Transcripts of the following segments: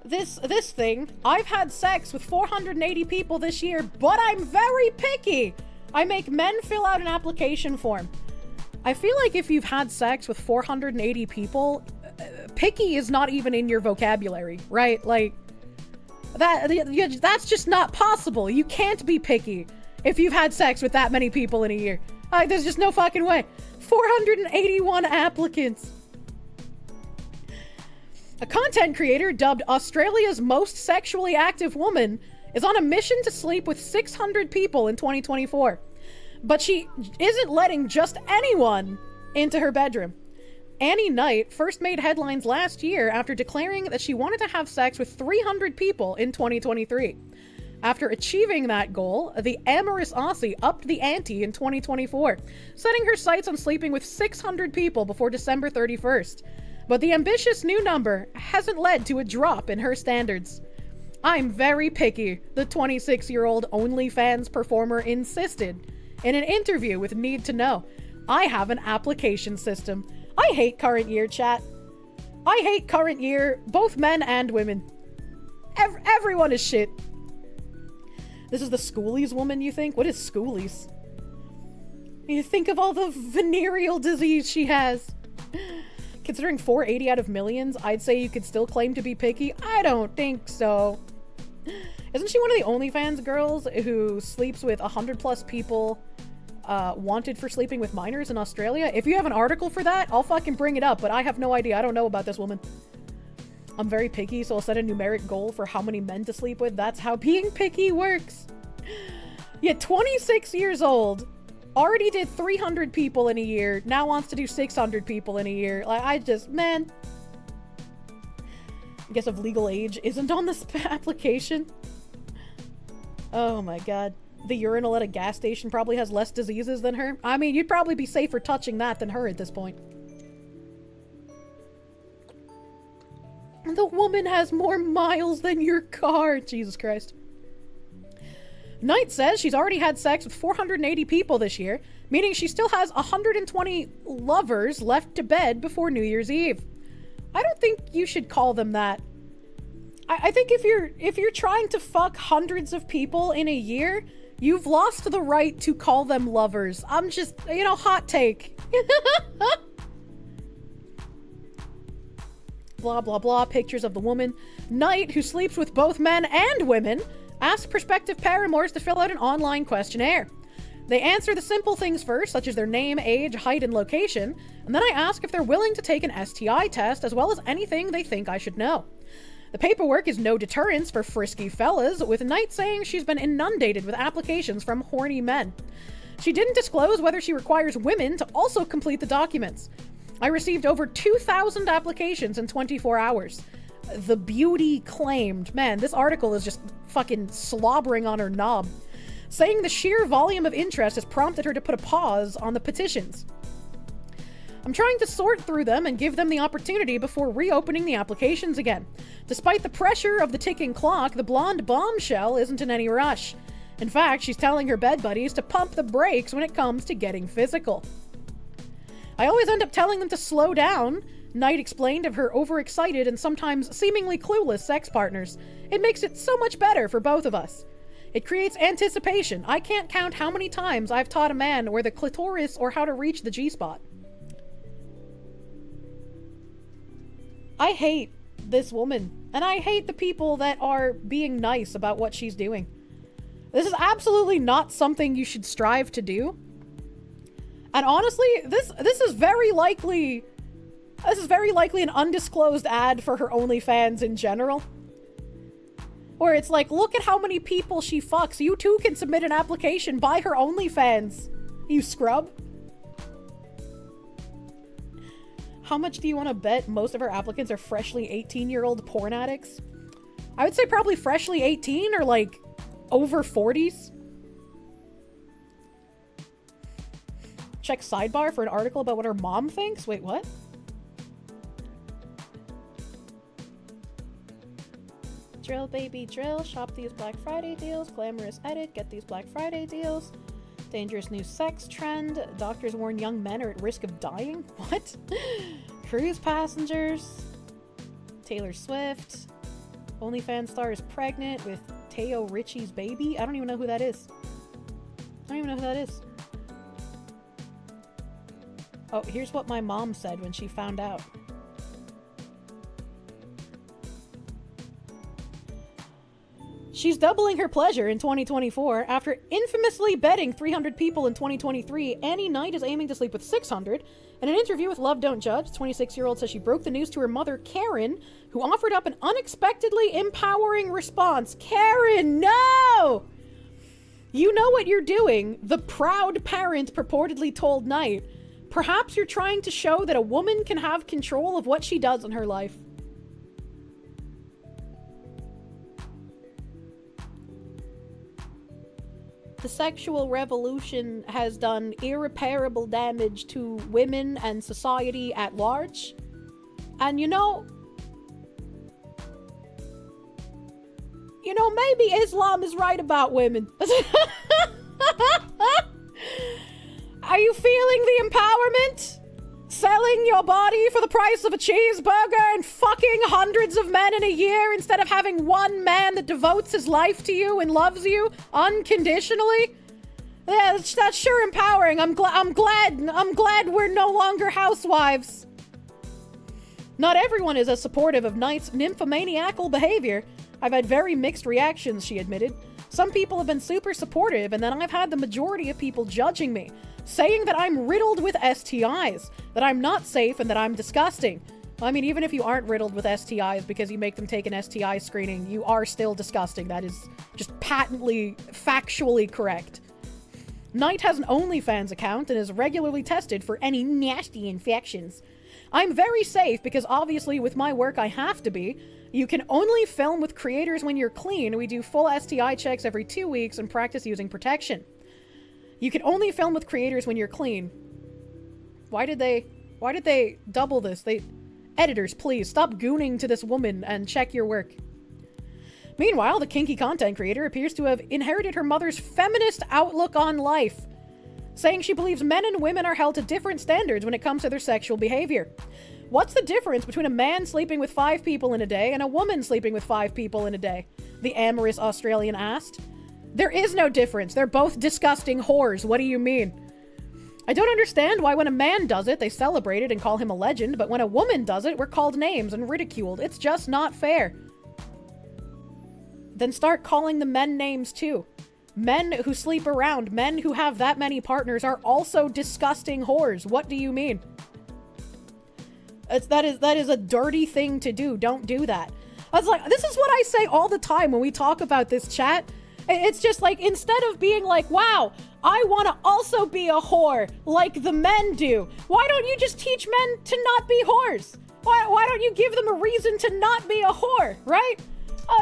this thing. I've had sex with 480 people this year, but I'm very picky. I make men fill out an application form. I feel like if you've had sex with 480 people, picky is not even in your vocabulary, right? Like, that's just not possible. You can't be picky if you've had sex with that many people in a year. There's just no fucking way. 481 applicants. A content creator dubbed Australia's most sexually active woman is on a mission to sleep with 600 people in 2024. But she isn't letting just anyone into her bedroom. Annie Knight first made headlines last year after declaring that she wanted to have sex with 300 people in 2023. After achieving that goal, the amorous Aussie upped the ante in 2024, setting her sights on sleeping with 600 people before December 31st. But the ambitious new number hasn't led to a drop in her standards. I'm very picky, the 26-year-old OnlyFans performer insisted in an interview with Need to Know. I have an application system. I hate current year, chat. I hate current year, both men and women. Everyone is shit. This is the schoolies woman, you think? What is schoolies? You think of all the venereal disease she has. Considering 480 out of millions, I'd say you could still claim to be picky. I don't think so. Isn't she one of the OnlyFans girls who sleeps with 100 plus people wanted for sleeping with minors in Australia? If you have an article for that, I'll fucking bring it up, but I have no idea. I don't know about this woman. I'm very picky, so I'll set a numeric goal for how many men to sleep with. That's how being picky works. Yeah, 26 years old. Already did 300 people in a year. Now wants to do 600 people in a year. Like, man. I guess of legal age isn't on this application. Oh my god. The urinal at a gas station probably has less diseases than her. I mean, you'd probably be safer touching that than her at this point. The woman has more miles than your car. Jesus Christ. Knight says she's already had sex with 480 people this year, meaning she still has 120 lovers left to bed before New Year's Eve. I don't think you should call them that. I think if you're trying to fuck hundreds of people in a year, you've lost the right to call them lovers. I'm just, hot take. Blah, blah, blah. Pictures of the woman. Knight, who sleeps with both men and women, asked prospective paramours to fill out an online questionnaire. They answer the simple things first, such as their name, age, height, and location, and then I ask if they're willing to take an STI test, as well as anything they think I should know. The paperwork is no deterrence for frisky fellas, with Knight saying she's been inundated with applications from horny men. She didn't disclose whether she requires women to also complete the documents. I received over 2,000 applications in 24 hours. The beauty claimed. Man, this article is just fucking slobbering on her knob. Saying the sheer volume of interest has prompted her to put a pause on the petitions. I'm trying to sort through them and give them the opportunity before reopening the applications again. Despite the pressure of the ticking clock, the blonde bombshell isn't in any rush. In fact, she's telling her bed buddies to pump the brakes when it comes to getting physical. I always end up telling them to slow down, Knight explained of her overexcited and sometimes seemingly clueless sex partners. It makes it so much better for both of us. It creates anticipation. I can't count how many times I've taught a man where the clitoris or how to reach the G-spot. I hate this woman, and I hate the people that are being nice about what she's doing. This is absolutely not something you should strive to do. And honestly, this is very likely an undisclosed ad for her OnlyFans in general. Where it's like, look at how many people she fucks. You too can submit an application, buy her OnlyFans, you scrub. How much do you want to bet most of our applicants are freshly 18-year-old porn addicts? I would say probably freshly 18 or like over 40s. Check sidebar for an article about what her mom thinks. Wait, what? Drill, baby, drill. Shop these Black Friday deals. Glamorous edit. Get these Black Friday deals. Dangerous new sex trend. Doctors warn young men are at risk of dying. What? Cruise passengers. Taylor Swift. OnlyFans star is pregnant with Teo Richie's baby. I don't even know who that is. Oh, here's what my mom said when she found out. She's doubling her pleasure in 2024. After infamously bedding 300 people in 2023, Annie Knight is aiming to sleep with 600. In an interview with Love Don't Judge, 26-year-old says she broke the news to her mother, Karen, who offered up an unexpectedly empowering response. Karen, no! You know what you're doing, the proud parent purportedly told Knight. Perhaps you're trying to show that a woman can have control of what she does in her life. The sexual revolution has done irreparable damage to women and society at large. And you know, maybe Islam is right about women. Are you feeling the empowerment? Selling your body for the price of a cheeseburger and fucking hundreds of men in a year instead of having one man that devotes his life to you and loves you unconditionally? Yeah, that's sure empowering. I'm glad we're no longer housewives. Not everyone is as supportive of Knight's nymphomaniacal behavior. I've had very mixed reactions, she admitted. Some people have been super supportive, and then I've had the majority of people judging me, saying that I'm riddled with STIs, that I'm not safe, and that I'm disgusting. I mean, even if you aren't riddled with STIs because you make them take an STI screening, you are still disgusting. That is just patently, factually correct. Knight has an OnlyFans account and is regularly tested for any nasty infections. I'm very safe because obviously with my work I have to be. You can only film with creators when you're clean. We do full STI checks every 2 weeks and practice using protection. You can only film with creators when you're clean. Why did they double this? Editors, please stop gooning to this woman and check your work. Meanwhile, the kinky content creator appears to have inherited her mother's feminist outlook on life, saying she believes men and women are held to different standards when it comes to their sexual behavior. What's the difference between a man sleeping with 5 people in a day and a woman sleeping with 5 people in a day? The amorous Australian asked. There is no difference. They're both disgusting whores. What do you mean? I don't understand why when a man does it, they celebrate it and call him a legend, but when a woman does it, we're called names and ridiculed. It's just not fair. Then start calling the men names too. Men who sleep around, men who have that many partners are also disgusting whores. What do you mean? That is a dirty thing to do. Don't do that. I was like, this is what I say all the time when we talk about this chat. It's just like, instead of being like, wow, I want to also be a whore like the men do, why don't you just teach men to not be whores? Why don't you give them a reason to not be a whore, right?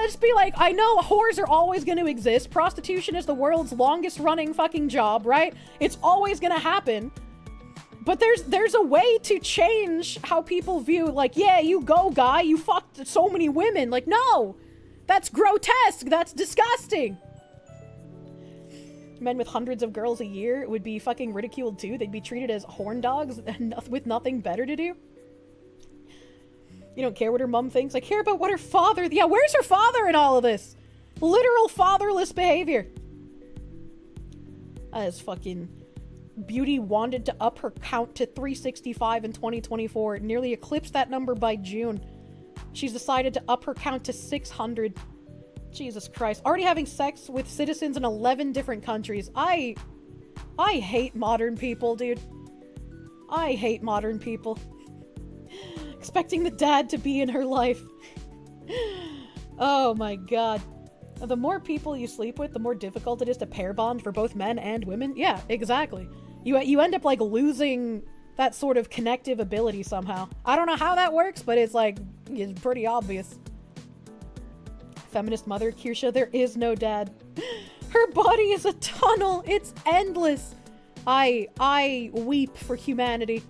Just be like, I know whores are always going to exist. Prostitution is the world's longest running fucking job, right? It's always going to happen. But there's a way to change how people view, like, yeah, you go, guy, you fucked so many women. Like, no, that's grotesque. That's disgusting. Men with hundreds of girls a year would be fucking ridiculed too. They'd be treated as horn dogs with nothing better to do. You don't care what her mom thinks. I care about what her father... Yeah, where's her father in all of this? Literal fatherless behavior. That is fucking... Beauty wanted to up her count to 365 in 2024. It nearly eclipsed that number by June. She's decided to up her count to 600. Jesus Christ. Already having sex with citizens in 11 different countries. I hate modern people, dude. I hate modern people. Expecting the dad to be in her life. Oh my god. The more people you sleep with, the more difficult it is to pair bond for both men and women. Yeah, exactly. You end up like losing that sort of connective ability somehow. I don't know how that works, but it's like, it's pretty obvious. Feminist mother, Kirsche, there is no dad. Her body is a tunnel. It's endless. I weep for humanity.